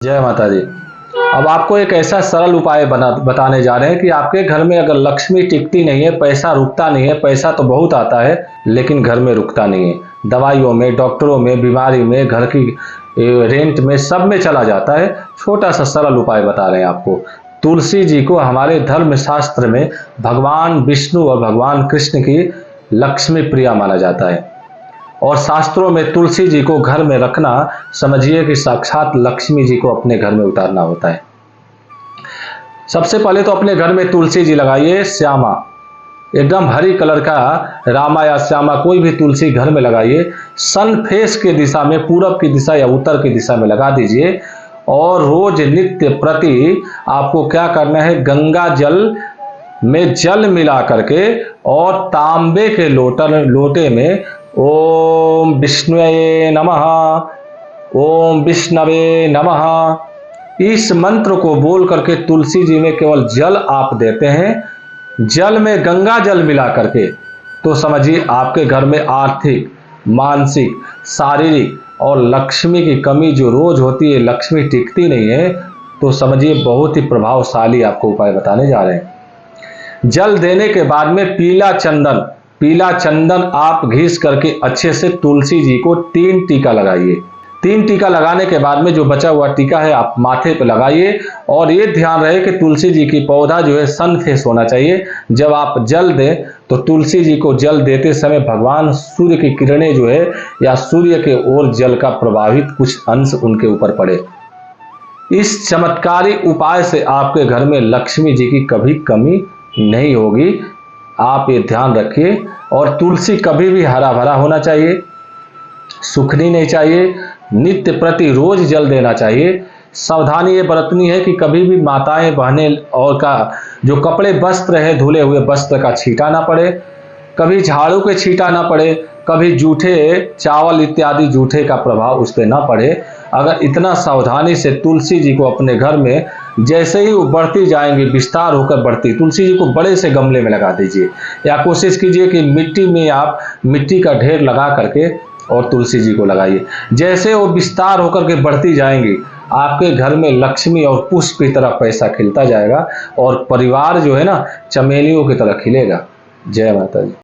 जय माता दी। अब आपको एक ऐसा सरल उपाय बताने जा रहे हैं कि आपके घर में अगर लक्ष्मी टिकती नहीं है, पैसा रुकता नहीं है, पैसा तो बहुत आता है लेकिन घर में रुकता नहीं है, दवाइयों में, डॉक्टरों में, बीमारी में, घर की रेंट में, सब में चला जाता है। छोटा सा सरल उपाय बता रहे हैं आपको। तुलसी जी को हमारे धर्म शास्त्र में भगवान विष्णु और भगवान कृष्ण की लक्ष्मी प्रिया माना जाता है और शास्त्रों में तुलसी जी को घर में रखना समझिए कि साक्षात लक्ष्मी जी को अपने घर में उतारना होता है। सबसे पहले तो अपने घर में तुलसी जी लगाइए, श्यामा, एकदम हरी कलर का रामा या श्यामा कोई भी तुलसी घर में लगाइए। सन फेस की दिशा में, पूरब की दिशा या उत्तर की दिशा में लगा दीजिए और रोज नित्य प्रति आपको क्या करना है, गंगा जल में जल मिला करके और तांबे के लोटे में ओम विष्णुवे नमः, ओम विष्णवे नमः, इस मंत्र को बोल करके तुलसी जी में केवल जल आप देते हैं, जल में गंगा जल मिला करके, तो समझिए आपके घर में आर्थिक, मानसिक, शारीरिक और लक्ष्मी की कमी जो रोज होती है, लक्ष्मी टिकती नहीं है, तो समझिए बहुत ही प्रभावशाली आपको उपाय बताने जा रहे हैं। जल देने के बाद में पीला चंदन आप घिस करके अच्छे से तुलसी जी को 3 टीका लगाइए। 3 टीका लगाने के बाद में जो बचा हुआ टीका है आप माथे पे लगाइए और ये ध्यान रहे कि तुलसी जी की पौधा जो है सन फेस होना चाहिए। जब आप जल दें तो तुलसी जी को जल देते समय भगवान सूर्य की किरणें जो है या सूर्य के ओर जल का प्रभावित कुछ अंश उनके ऊपर पड़े। इस चमत्कारी उपाय से आपके घर में लक्ष्मी जी की कभी कमी नहीं होगी, आप ये ध्यान रखिए। और तुलसी कभी भी हरा भरा होना चाहिए, सूखनी नहीं चाहिए, नित्य प्रति रोज जल देना चाहिए। सावधानी ये बरतनी है कि कभी भी माताएं, बहनें और का जो कपड़े वस्त्र है, धुले हुए वस्त्र का छींटा ना पड़े, कभी झाड़ू के छींटा ना पड़े, कभी जूठे चावल इत्यादि जूठे का प्रभाव उस पर ना पड़े। अगर इतना सावधानी से तुलसी जी को अपने घर में जैसे ही वो बढ़ती जाएंगी, विस्तार होकर बढ़ती, तुलसी जी को बड़े से गमले में लगा दीजिए या कोशिश कीजिए कि मिट्टी में आप मिट्टी का ढेर लगा करके और तुलसी जी को लगाइए। जैसे वो विस्तार होकर के बढ़ती जाएंगी, आपके घर में लक्ष्मी और पुष्प की तरह पैसा खिलता जाएगा और परिवार जो है ना चमेलियों की तरह खिलेगा। जय माता दी।